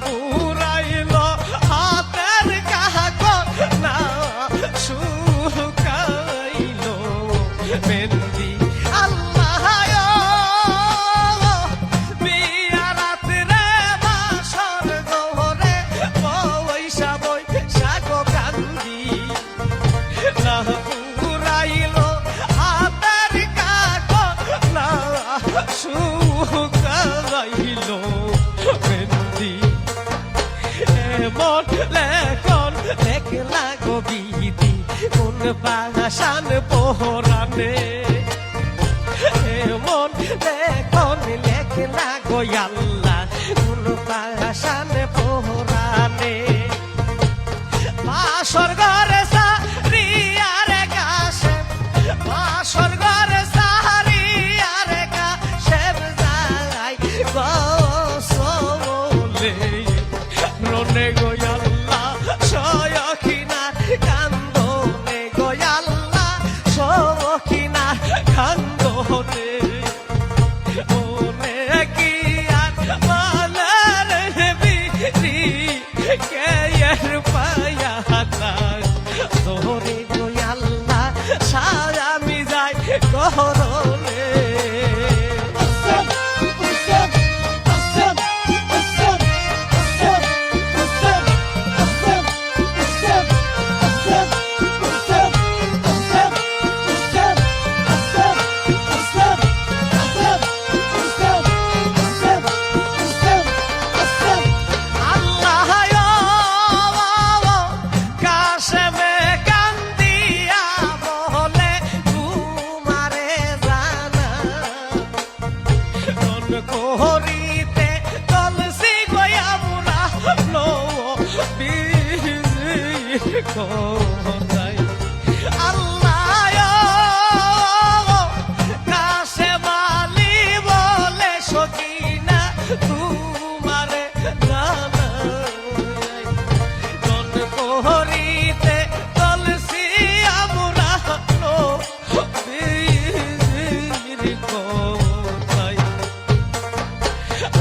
পুরাইল হাতের কাগজ না শুকাইল মেহেন্দি আল্লাহ বিয়া রাত্রে বাসর ঘরে পয়সা পয়সা গো কান্দি না পুরাইল হাতের কাগজ না শুকাইল মেহেন্দি এমন লেখন লেখলা গো বিধি কোন বাসান পোহরানে এমন লেখন লেখলা গো আল্লাহ কোন বাসান পোহরানে বাসর ঘরে সারিয়ারে গাছে বাসর ঘরে সারিয়ারে গাছে যাই গোসলে রনে গো আল্লাহ সয়খিনা কান্দনে গো আল্লাহ সয়খিনা কান্দনে ওনে কি আর মালার বিরি কে এর পায়া তোরে গো আল্লাহ সারা মিজাই গহরলে করিতে তলসি গয়া মুরা লো বিজি কোথায় আল্লাহ কাছে মালি বলে সকিনা তোমারে জানা কোন করিতে তলসি আমরা লো বিজি কোথায়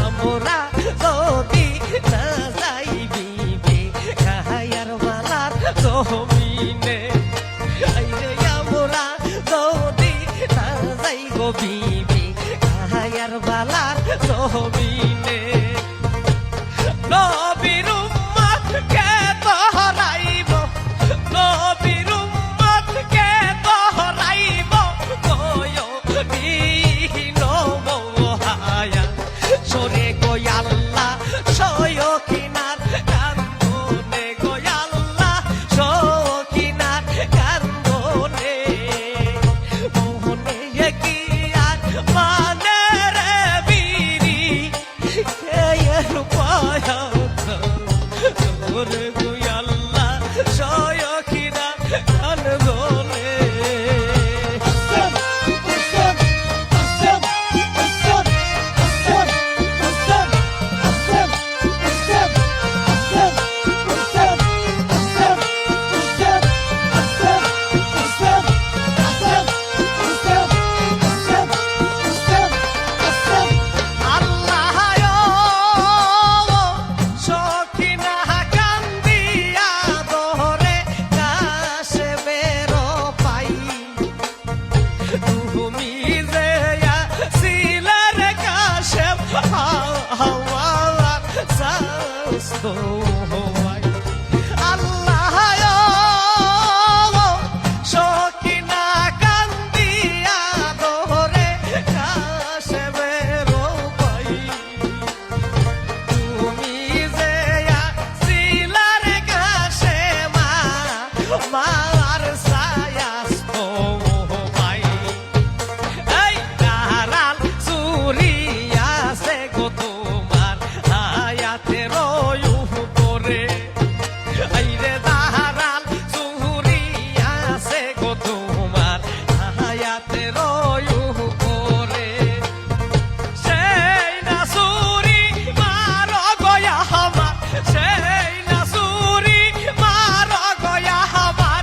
আমরা যদি না যাই বিবে কাহায়ার বালার জমিনে আইরে আমরা যদি না যাই গো বিবে কাহায়ার বালার জমিনে নবীর উম্মত কে তোহরাইব নবীর উম্মত কে তোহরাইব কয়ো দিন মোহায়া সরে গো আল্লাহ সয়খিনার কান্দনে গো আল্লাহ সয়খিনার কান্দনে মোহনে কি আর মানে রে বিরি কে এর পায়া তোরে গো আল্লাহ সয়খিনার কান্দনে আল্লাহ সকিনা কান্দিয়া দোরে কাশে বেরো পাই তুমি যে সিলার কাশে মা মার সায়াস তো ভাই এই দারাল সুরিয়া সে গো তোমার আয়াতে রয়ু আইরে দারাল সুরিয়া সে গো তোমার আয়াতে রয়ু করে সেই না সুরি মার গয়া আমার সেই না সুরি মার গয়া আমার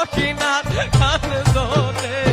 সখিনার গান ধরে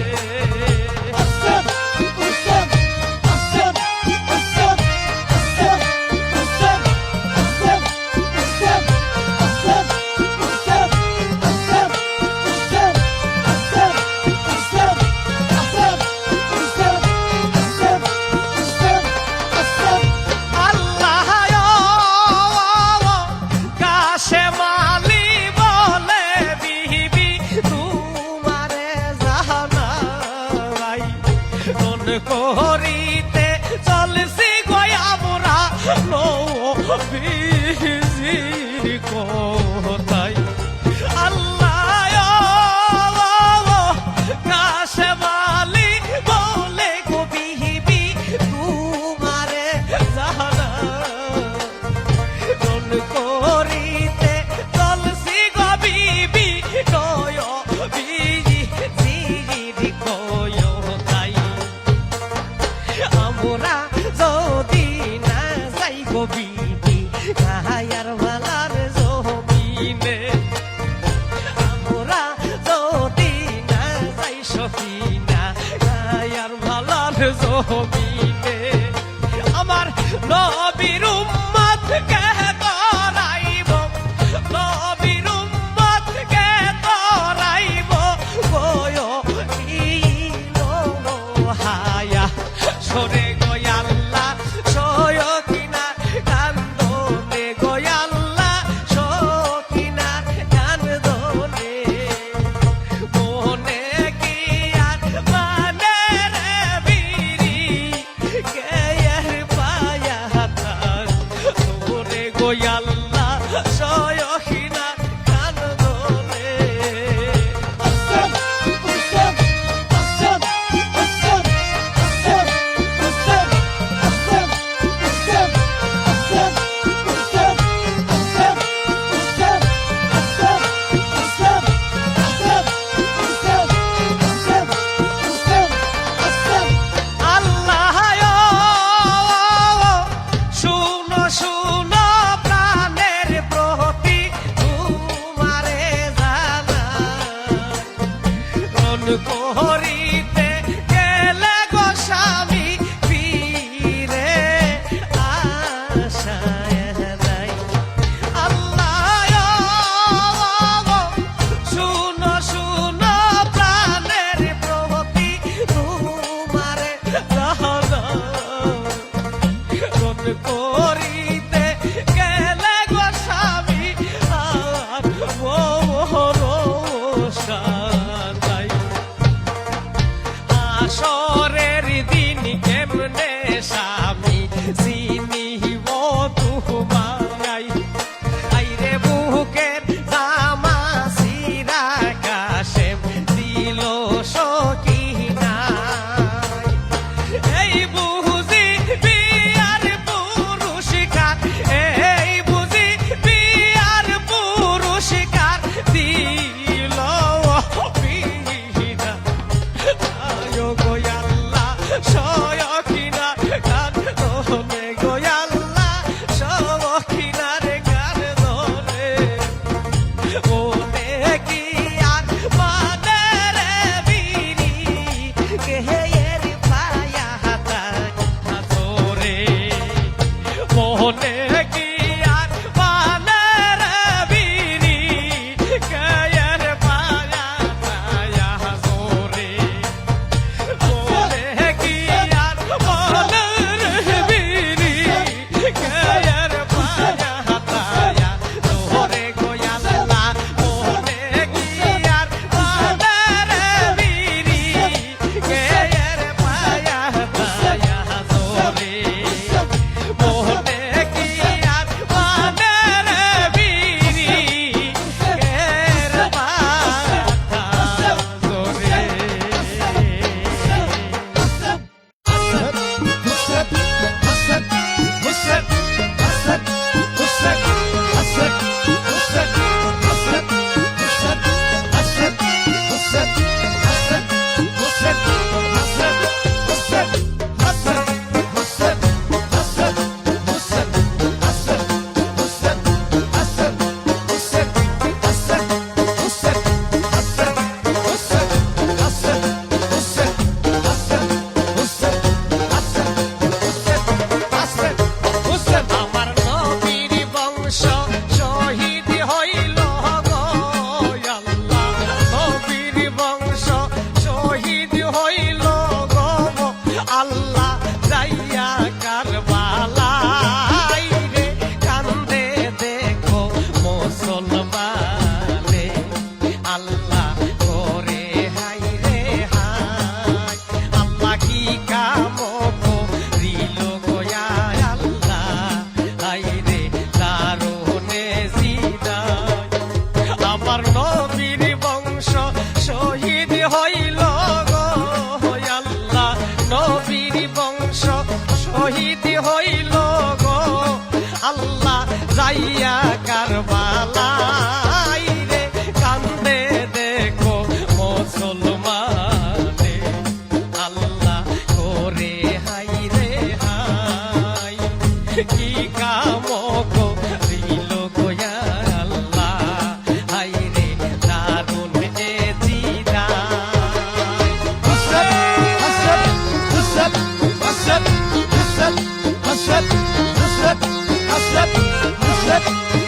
করিতে চলছি গয়া মোরা নবীজির কোথায় আল্লাহ কাশে মালি বলে গো বিবি তোমারে জানা কোন করিতে চলছি গো বিবি নয় বিজি জিরি কয় মোরা যদি না যাই গো বিবি কাহায়ার মালার জমিনে মোরা যদি না যাই সখিনা কাহায়ার মালার জমিনে আমার নবীর উম্মত কে তরাইব নবীর উম্মত কে তরাইব গয় ইলো হায়া সরে গয়াল্লা সয়কিনার কান্দনে গয়াল্লা সখিনার কান্দনে মনে কি আর মানে রে বিরি কেয়ার পায়া তার সরে গয়াল্লা সয়কিনার কান্দনে করিতে গেলে গো স্বামী ফিরে আশায় নাই আল্লাহ শুনো শুনো প্রাণের প্রতি তোমারে জানা কোন করিতে গেলে গো স্বামী আর ভরসা আসরের দিন কেমনে স্বামী চিনিব তোমায় আইরে বুকের জামা সিরা কাশেম দিল সখিনা এই বুঝি বিয়ার পুরস্কার এই বুঝি বিয়ার পুরস্কার দিল বিনা গোয়াল্লা সয়কিনার গান ধরে গোয়াল্লা সয়কিনার গান ধরে মনে কি আর মানে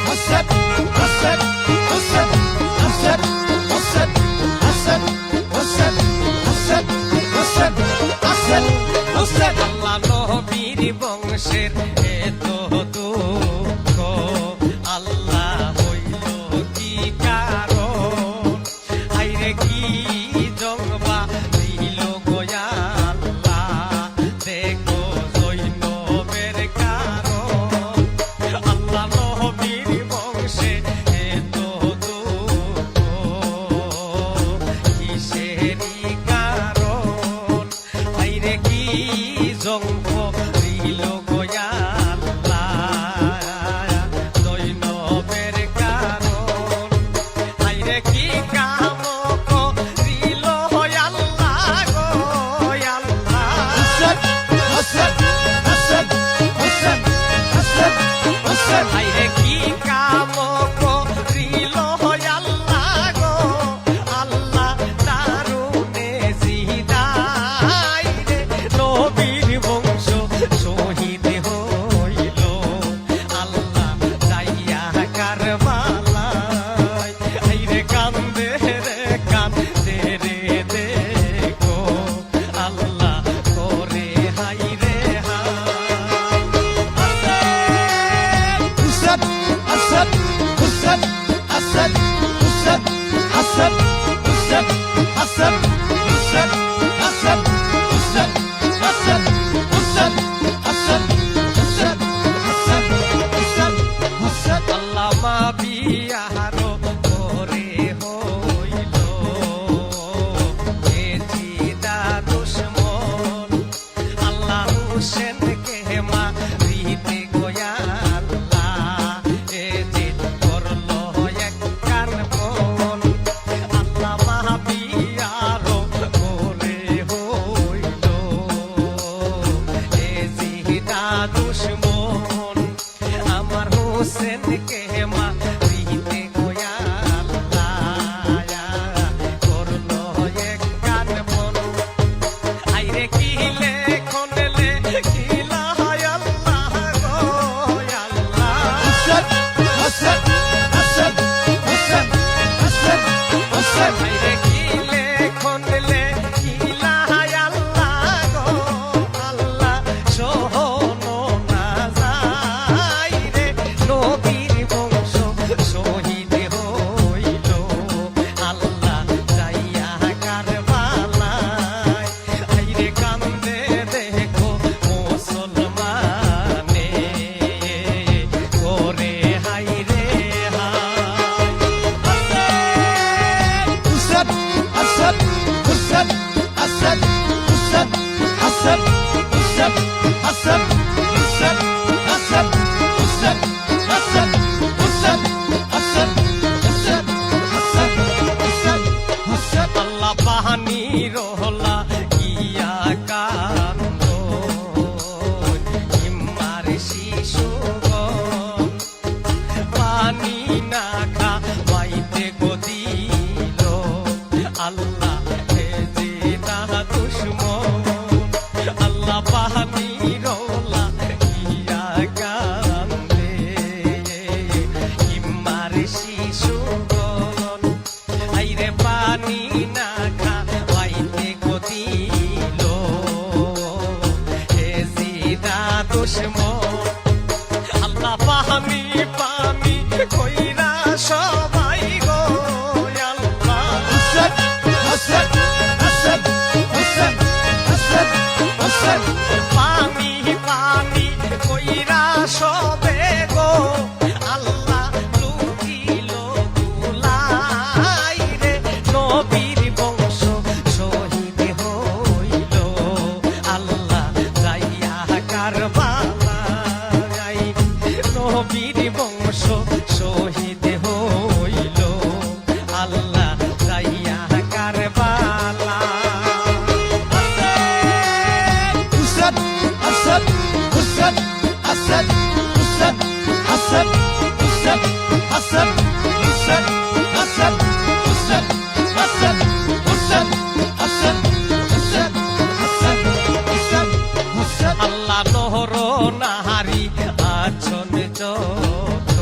হাসান হাসান হাসান হাসান হাসান হাসান হাসান হাসান হাসান হাসান হাসান হাসান আল্লাহ নবীর বংশের এত দুঃখ আল্লাহ হইল কি কারণ আইরে কি জংবা দিল গোয়া আল্লাহ দেখো জৈনবের কারণ আল্লাহ নবীর বংশে এত দুঃখ কিসেরই কারণ আইরে কি জংব দিল গোয়া আল্লাহ জৈনবের কারণ আইরে কি কাম করিল আল্লাহ গো আল্লাহ হাসান হাসান হাসান হাসান হাসান হাসান আইরে কি কাম করিল আল্লাহ গো আল্লাহ দারুণে জিদাই রে নবীর বংশ শহীদ হইল আল্লাহ যাইয়া কারবালায় আইরে কান্দে রে কান্দে রে দেখো আল্লাহ করে হাই রে হাসান হাসান হাসান হাসান হাসান হাসান হাসান হাসান হাসান হাসান হাসান হাসান হাসান হাসান হাসান হাসান হাসান হাসান আল্লাহ মা বিয়ারো করে হইল এ জিদা দুশ্মন আল্লাহ হুসেন কে মা রীতে গোয়া আল্লাহ এ জিদ করলো এক কারবন আল্লাহ মা বিয়ারো করে হইল এ জিদা দুশ্মন আমার হোসেন কে মা রীতে গোয়া আল্লাহ করলো এক কারবন আইরে কিলে খনলে কিলা হয় আল্লাহ গো আল্লাহ হাসান হাসান হাসান হাসান হাসান হাসান আইরে কিলে খনলে কিলা হয় আল্লাহ গো আল্লাহ সহনো না যায় রে নবীর বংশ শহীদ হইল আল্লাহ যাইয়া কারবালায় আইরে কান্দে দেখো মুসলমানে করে হাই রে হাসান হাসান হাসান হাসান হাসান হাসান হাসান হাসান হাসান হাসান হাসান হাসান হাসান হাসান হাসান হাসান হাসান হাসান আল্লাহ পাহানি রহলা ইয়া কান্দ হিম্মার শিশুগণ পানি না খাওয়াইতে গদিল আল্লাহ হে জিদা দুশ্মন আল্লাহ পাহানি রহলা ইয়া কান্দে হিম্মার শিশুগণ আইরে পানি না খাওয়াইতে গদিল হে জিদা দুশ্মন আল্লাহ পানি পানি কইরা সবাই গো আল্লাহ হাসান হাসান হাসান হাসান হাসান হাসান পানি পানি কইরা সবে গো আল্লাহ লুকিল দুলাই রে নবীর বংশ শহীদ হইল আল্লাহ যাইয়া কারবালায় নবীর বংশ শহীদ হইল আল্লাহ যাইয়া কারবালায় হাসান হাসান হাসান হাসান হাসান হাসান হাসান হাসান হাসান হাসান হাসান হাসান হাসান হাসান হাসান হাসান হাসান হাসান আল্লাহ নহর নাহারি আছন যত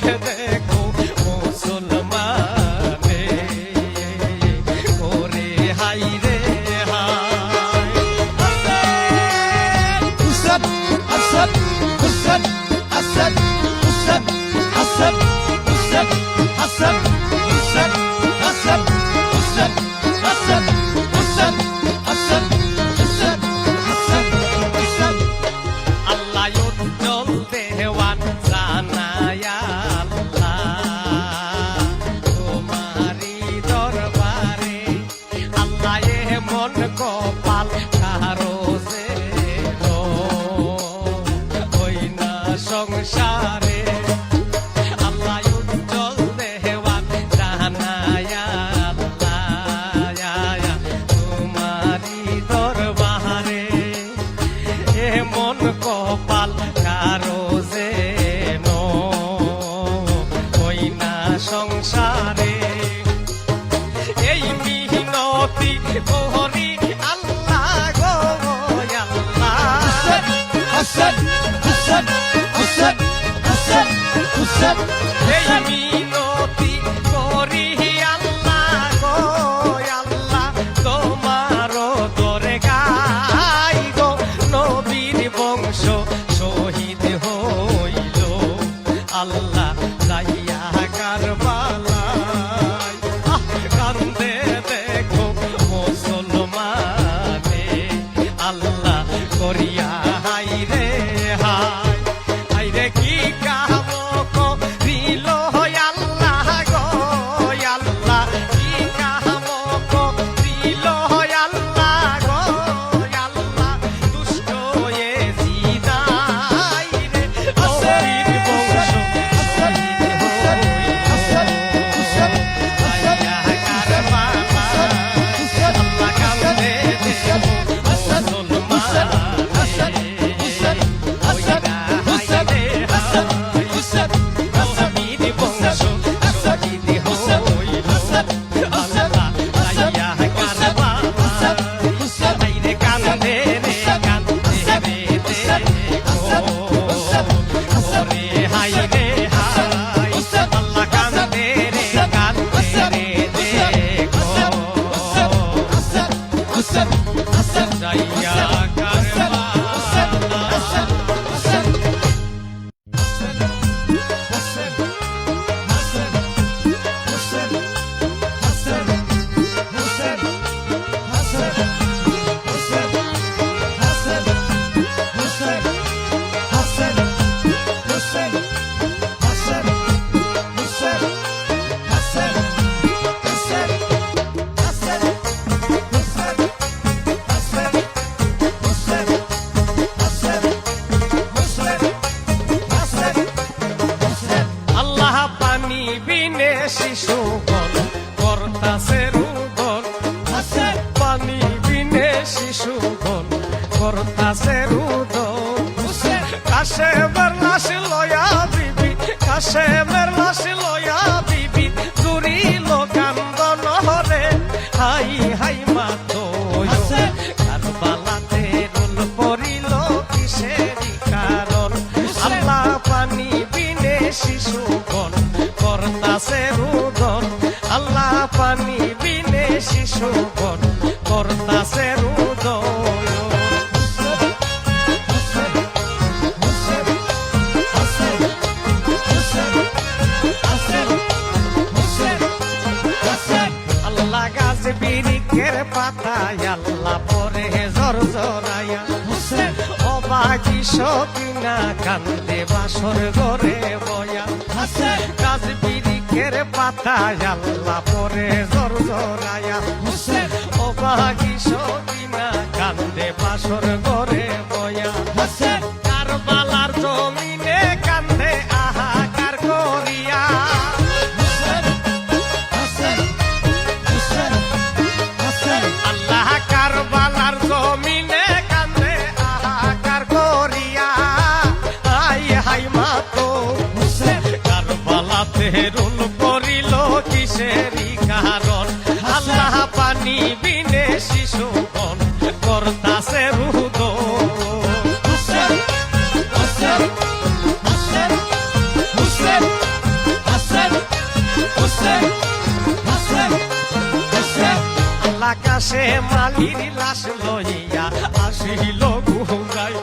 দেখো মুসলমানে ওরে হাই রে high Asad, Asad, Asad, Asad, Asad, Asad, Asad, Asad, Asad, Asad, Asad, Asad, Asad, Asad, Asad, Asad, Asad. আল্লাহ উজ্জ্বল দেওয়ান জানায় আল্লাহ তোমারি দরবারে আল্লাহ এমন কপাল কারো যে ওই না সংসারে আল্লাহ উজ্জ্বল দেওয়ান জানায় আল্লাহ তোমারি দরবারে এমন কপাল কারো যে ওই না সংসারে এই মিহিনতি ওহরি আল্লাহ গো আল্লাহ Asad, Asad, Asad, Asad, Asad, এই মিনতি করি আল্লাহ গো আল্লাহ তোমার দরে গাই গো নবীর বংশ শহীদ হইল আল্লাহ যাইয়া কারবালায় কান্দে দেখো মুসলমানে আল্লাহ করিয়া হাই রে হাই হাই রে কি কাম করিল আল্লাহ গো আল্লাহ কি কাম করিল আল্লাহ গো আল্লাহ দুষ্ট এ জিদাই রে নবীর বংশ শহীদ হইল আইয়া কারবালায় আল্লাহ কান্দে দেখো আল্লাহ পানি বিনে শিশুগণ করতাছে রুদন পানি বিনে শিশুগণ করতাছে রুদন কাশে লাশ লয়া বিবি কাশে লাশ লয়া বিবি জুরিল কান্দন হরে হাই হাই মাতো কারবালাতে রুল পড়িল কিসেরি কারণ আল্লাহ পানি বিনে শিশুগণ করতাছে রুদন আল্লাহ পানি বিনে শিশুগণ করতাছে রুদন আল্লাহ গাছ বিরিকের পাতায় আল্লাহ পরে জর জরায়া অবাকি সকিনা কান্দে বাসর ঘরে বয়া গাছ বিরিকের পাতায় আল্লাহ পরে জর জরায়া অবাকি সকিনা কান্দে বাসর ঘরে বয়া কারবালার জমিনে কান্দে আহাকার করিয়া আল্লাহ কারবালার জমিনে কান্দে আহাকার করিয়া হাই হাই মাতো কারবালাতে রুল পড়িল কিসেরি কারণ আল্লাহ পানি বিনে শিশুগণ করতাছে রুদন আকাশে মালির লাশ লইয়া আসিল ঘুরাই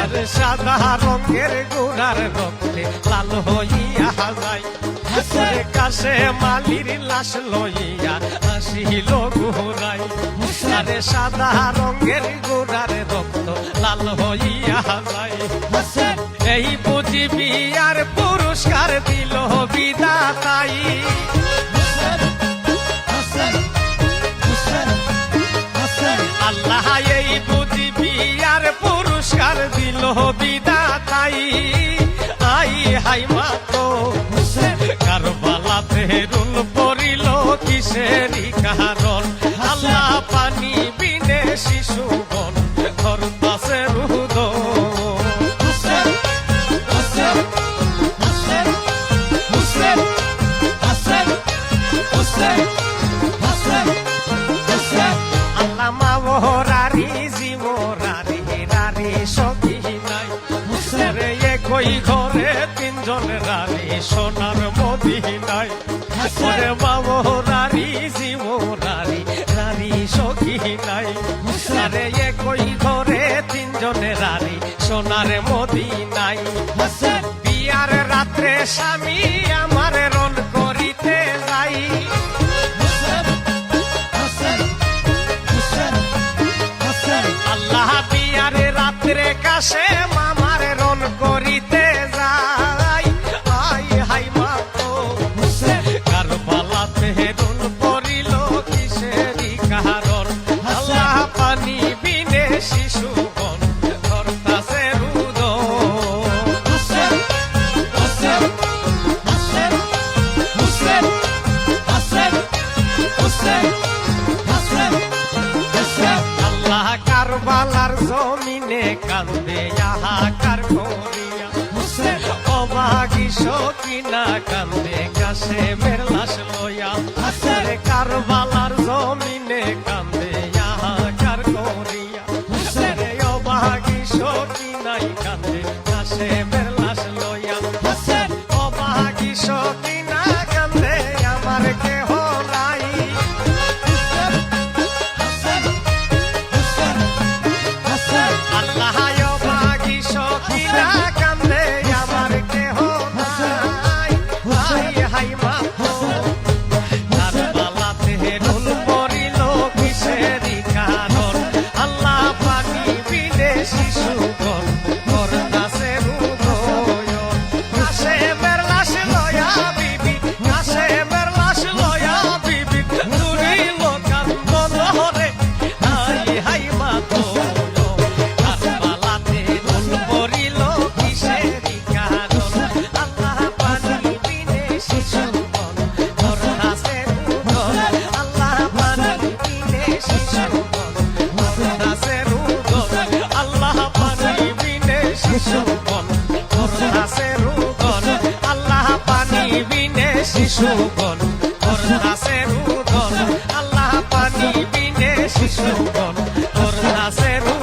আরে সাদা রঙের গোড়ার রক্তে লাল হইয়া যায় আকাশে মালির লাশ লইয়া আসিল ঘুরাই আরে সাদা রঙের গোড়ার রক্ত লাল হইয়া যায় হাসান এই বুঝিবি আর পুরস্কার দিল বিধাতাই হাসান হাসান হাসান হাসান আল্লাহ এই বুঝিবি আর পুরস্কার দিল বিধাতাই আই হাই মাতো হাসান কারবালাতে রুল পড়িল কিসেরই কারণ আল্লাহ পানি বিনে শিশুগণ করতাছে রুদ হাসান হাসান হাসান হাসান হাসান হাসান হাসান হাসান আল্লাহ মাওরারি জীবরারি রারি সখী নাই রে একই ঘরে তিনজন রানী সোনার মদিনায় ওরে মাওরারি জীবরারি রানী সখী নাই রে একই ঘরে তিনজন রানী সোনার মদিনায় হাসান বিয়ার রাত্রে স্বামী আমার রণ করিতে যাই হাসান হাসান হাসান হাসান আল্লাহ বিয়ারে রাত্রে কাছে মামার রণ করিতে যাই আই হাই মাতো হাসান কারবালাতে রণ করিল কিসেরই কারণ আল্লাহ পানি বিনে শিশুগণ করতাছে রুদ হাসান হাসান হাসান হাসান হাসান হাসান হাসান হাসান আল্লাহ কারবালার জমিনে কান্দে হাহাকার করিয়া হাসান অভাগী সকিনা কান্দে কাছে মেরলাস লইয়া হাসরে কারবালার জমিনে কান্দে হাহাকার করিয়া হাসরে অভাগী সকিনাই কান্দে কাছে মেরলাস লইয়া হাসান অভাগী সকিনা কান্দে আমার কেহ নাই হাসান হাসান হাসান আল্লাহ অভাগী সকিনা কান্দে আমার কেহ নাই হাই হাই মা কারবালাতে রুল পড়িল কিসেরই কারণ আল্লাহ পানি বিনে শিশুগণ করতাছে রুদয়ন কাছে মেরলাস লয়া বিবি কাছে মেরলাস লয়া বিবি তুলিল কান্দন হরে হাই হাই মাতো কারবালাতে রুল পড়িল কিসেরই কারণ আল্লাহ পানি বিনে শিশুগণ করতাছে রুদন আল্লাহ পানি বিনে শিশুগণ করতাছে রুদন আল্লাহ পানি বিনে শিশুগণ করতাছে রুদন আল্লাহ পানি বিনে শিশুগণ করতাছে রুদন আল্লাহ পানি বিনে শিশুগণ করতাছে রুদন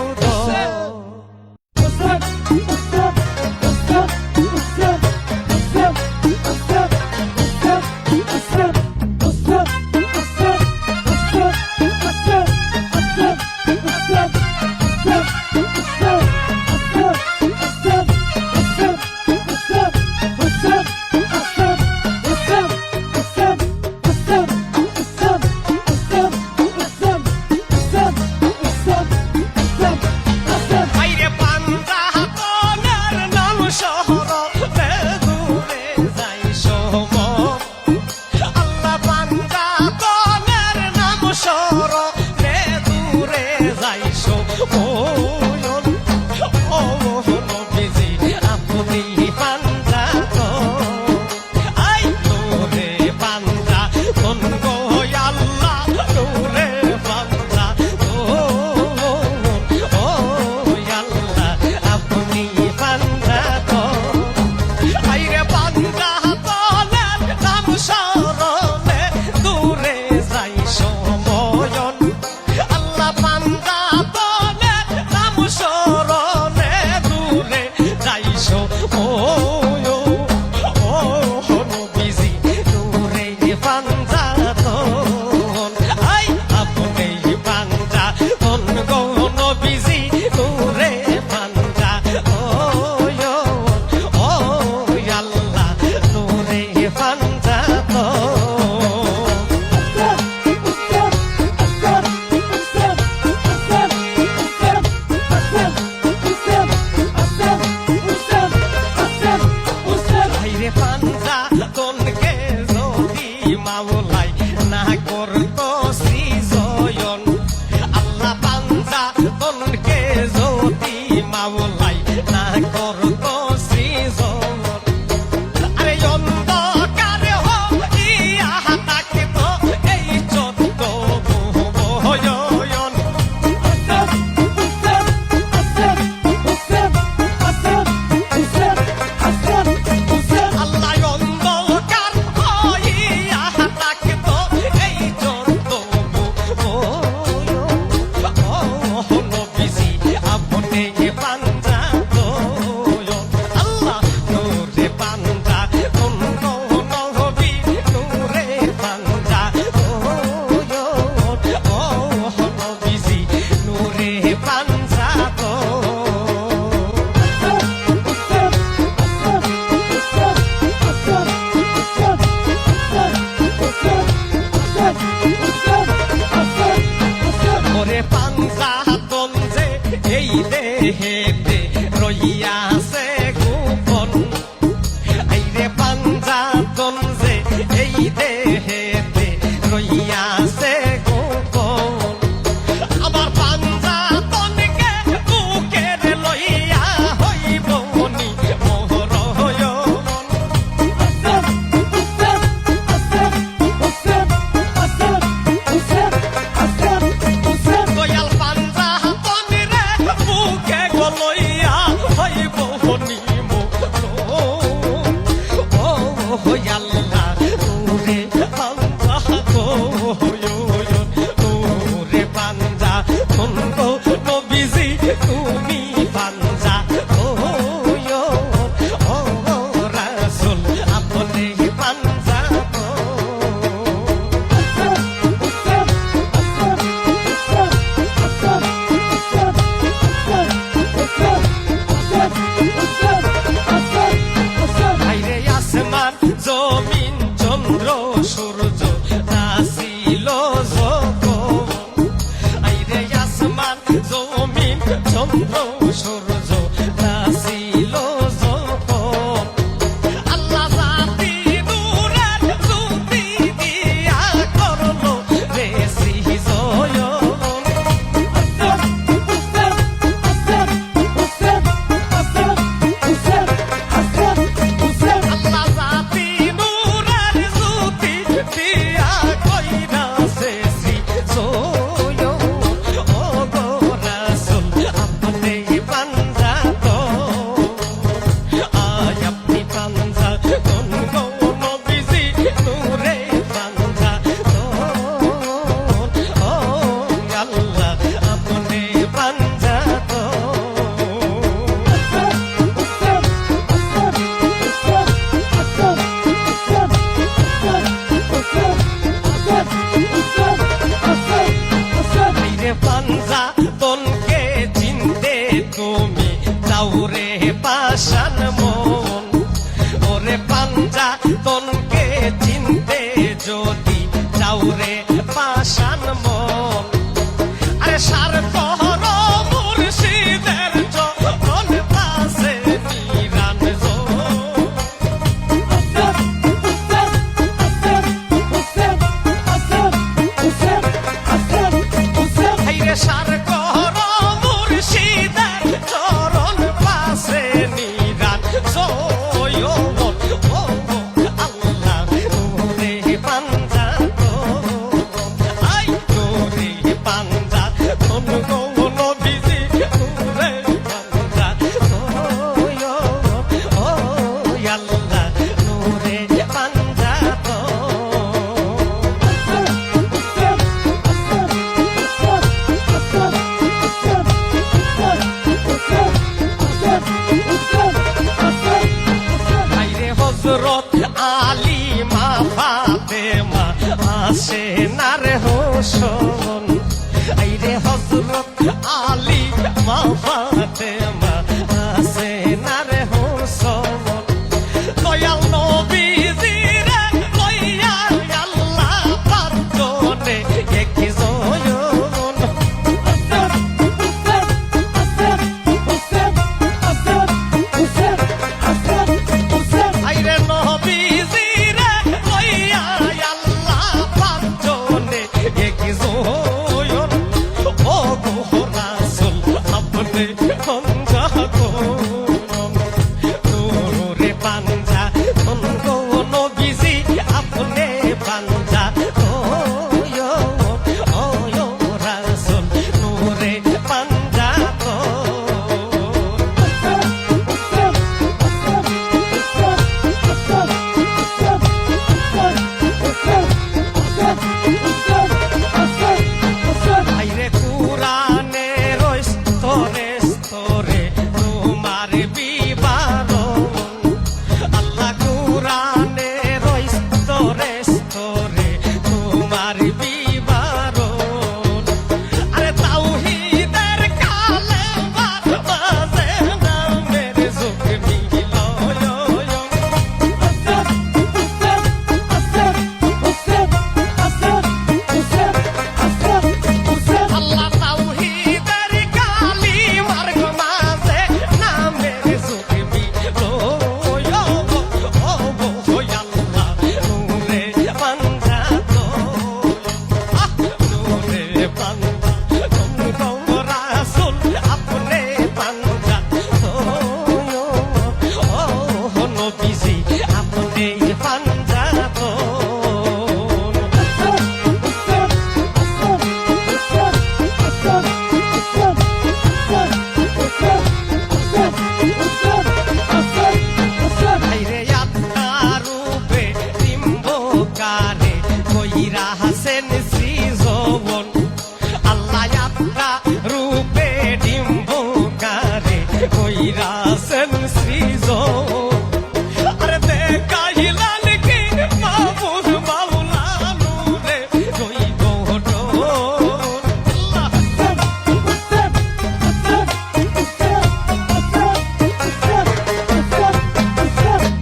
মাওলাই না করতো সৃজন আল্লাহ পাঞ্জা তনকে যদি মাওলাই না করতো সৃজন আরে অন্ধকারে হইয়া থাকতো এই চোদ্দ ভুবন আল্লাহ অন্ধকার হইয়া থাকতো এই চোদ্দ ভুবন নবীজি আপনি পাঞ্জা আল্লাহ নূরে পাঞ্জা নবী নূরে পাঞ্জা নবীজি নূরে পাঞ্জা তো ওরে পাঞ্জা তঞ্জে এই দেহেতে রইয়াছে গোপন আইরে পাঞ্জা তঞ্জে এই দেহেতে রইয়াছে গোপন আবার পাঞ্জা তনকে বুকের লইয়া হইব মনি মোহরয়ন দয়াল পাঞ্জা তনরে বুকে গলইয়া হইব মনি মোহরয়ন ও আল্লাহ নূরে পাঞ্জা নূরে পাঞ্জা তনগো নবীজি তুমি পাঞ্জা ও রাসূল আপনি পাঞ্জা আইরে আসমান জমিন চন্দ্র সূর্য নাছিল যখন আইরে আসমান জমিন চন্দ্র সূর্য নাছিল যখন আল্লাহ জাতি নূরের জ্যোতি দিয়া করলো রে সৃজন আল্লাহ জাতি নূরের জ্যোতি দিয়া কইরাছে সৃজন ও গো রাসূল আপনি পাঞ্জা তো আয় আপনি পাঞ্জা কোন গো নবীজি নূরে পাঞ্জা তো ও আল্লাহ আপনি পাঞ্জা তো আইরে পাঞ্জা তনকে চিনতে তুমি যাওরে পাশান মন ওরে পাঞ্জা তনকে চিনতে যদি যাওরে পাশান মন আরে সার কহর মুর্শিদের চরণ পাশে নিরান আইরে সার কহর মুর্শিদের চরণ পাশে নিরান আল্লাহ নূরে পাঞ্জা তো আই নূরে পাঞ্জা কোন গো নবীজি নূরে পাঞ্জা ও আল্লাহ নূরে পাঞ্জা তো আইরে হযরত আলী মা ফাতেমা আসে না রে হোসন আইরে হযরত আলী মা ফাতেমা আসে না রে হোসন দয়াল নবীজি রে লইয়া আল্লাহ পাঁচজনে একই জয়ন আইরে নবীজি রে লইয়া স্তরে স্তরে তোমার বিবরণ। আরে তাওহীদের কালেমার মাঝে নামের যোগ মিলন। আল্লাহ তাওহীদের কালিমার মাঝে নামের যোগ মিলন। ও আল্লাহ নূরে বান্দা নূরে বান্দা রাসূল আপনি বান্দা ও নবীজি আপনি বান্দা আইরে আপনার রূপে বিম্বকারে কইরা হাসেন সৃজন। আল্লাহ আপনার রূপে ডিম্বকারে কইরা হাসেন সৃজন। আরে দেখাইলেন কি মাহবুব মাওলা নূরে দৈব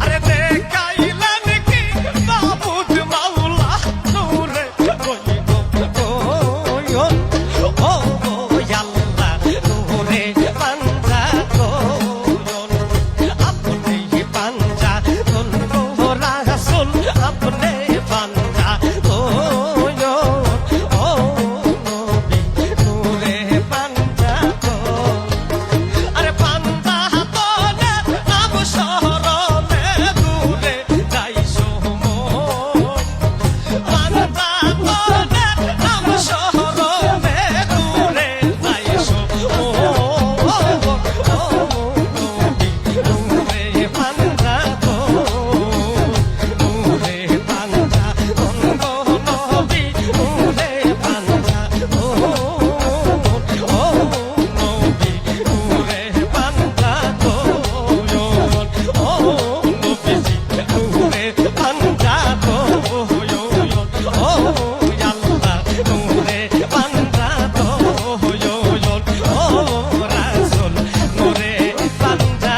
আরে দেখাইলেন কি মাহবুব মাওলা নূরে দৈব ও আল্লাহ নূরে বান্দা আপনি বান্দা রাসূল আপনি বান্দা ও নবী নূরে বান্দা আরে বান্দা তো নাম শহরমে দূরে যাইছো মন। বান্দা তো নাম শহরমে দূরে যাইছো নবী নূরে বান্দা নূরে বান্দা নবী নূরে বান্দা নবী নূরে বান্দা নবীজি নূরে বান্দা আল্লাহ নূরে বান্দা রাসূল নূরে বান্দা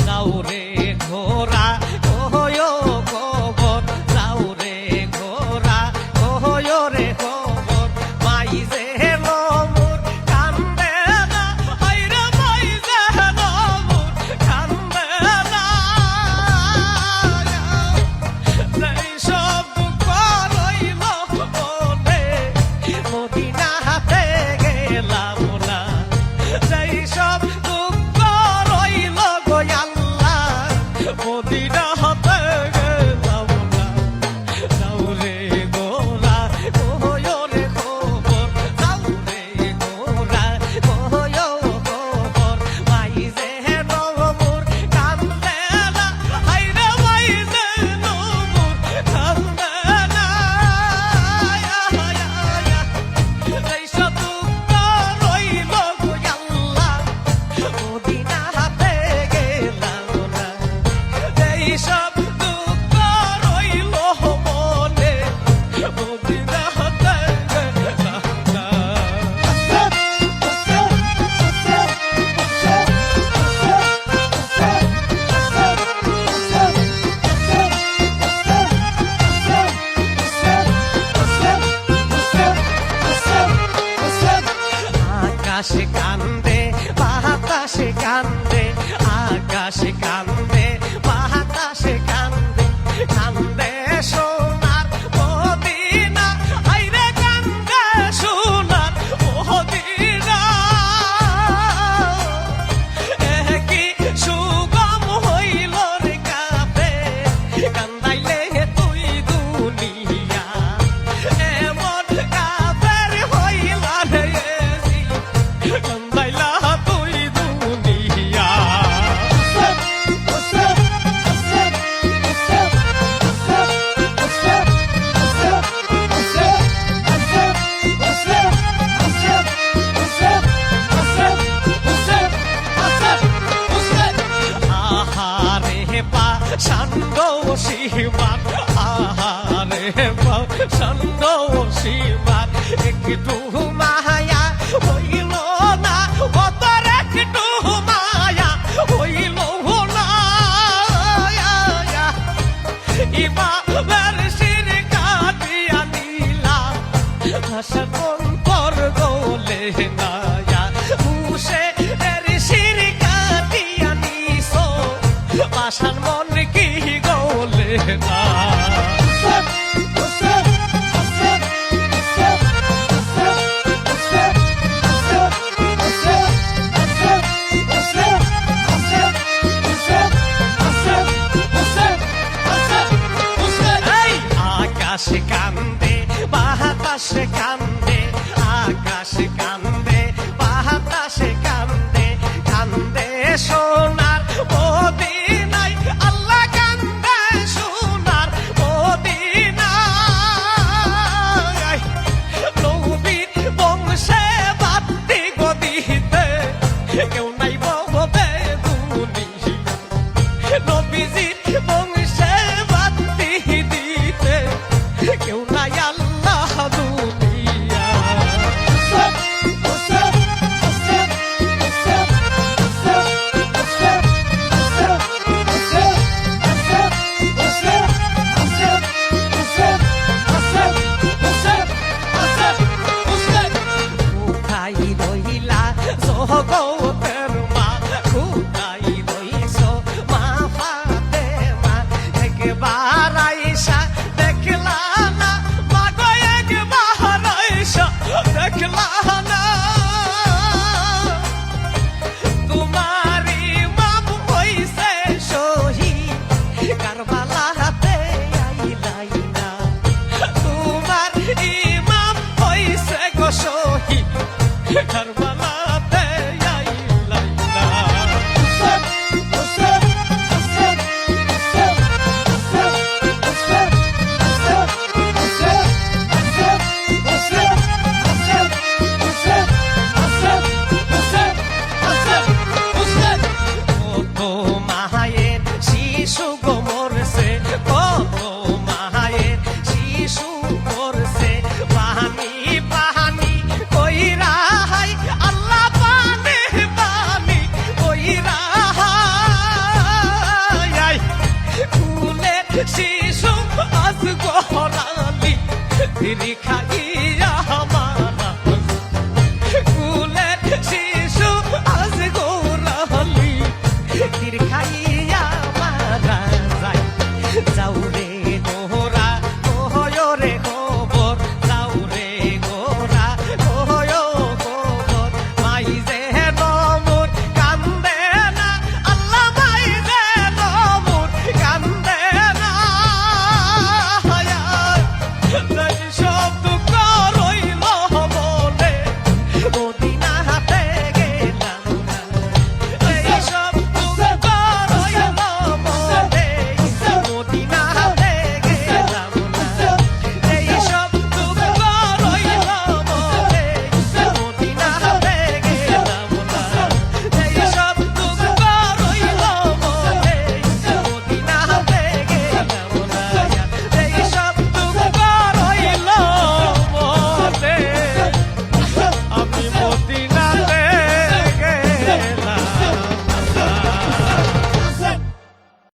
যাওরে ঘোরা কহয় খবর যাওরে ঘোরা কহয় রে খবর মাই যে মোর কান্দে না হায়রে মাই যে মোর কান্দে না সেই সব করইল মনে মদিনাতে গেলাম না সেই সব দুঃখ রইল গো আল্লাহ মদিনাতে গেলাম না। যাওরে গোরা কহয় রে খবর যাওরে গোরা কহয় খবর মাই যে মোর কান্দে না হায়রে মাই যে মোর কান্দে না সেই সব দুঃখ রইল গো আল্লাহ মদিনাতে গেলাম না। এই সব দুঃখ রইল মনে মদিনাতে গেলাম না। আকাশে কান্দে বাতাসে কান্দে আকাশে কান্দে বাতাসে কান্দে কান্দে সোনার মদিনা হায়রে কান্দে সোনার মদিনা কি পা সান্দ শিবার আহারে পা সান্দ শিবার একটু মায়া হইল না অতর একটু মায়া হইল না ইমামের শির কাটিয়া নিলা হাসন অন্তর গোলে নায়া মুসে এর শির কাটিয়া নিছো পাশান মন কি গোলে না আকাশ কান্দে বাতাস কান্দে আকাশ কান্দে বাতাস কান্দে কান্দে সোনার মদিনায় আল্লাহ কান্দে সোনার মদিনায় নবীর বংশে বাতি গদিতে কেউ নাই বলবে দুনিয়া নবীজির বংশে বাতি দিতে কেউ নাই আল্লাহ দুনিয়া কোথায় রইলা জগতের মা কোথায় রইছ মা ফাতেমা একবার আইসা দেখলা না মা গো একবার আইসা দেখলা না তোমার ইমাম হইছে শহীদ কারবালাতে আইলাই না তোমার ইমাম হইছে গো শহীদ কারবালাতে আইলাই না কত মায়ের শিশু গো মরছে কত মায়ের শিশু মরছে পানি পানি কইরা হাই আল্লাহ পানি পানি কইরা হাই কুলের শিশু আজ গহরালি ফিরি খাইয়া মারা কুলের শিশু আজ গহরালি ফিরি খাইয়া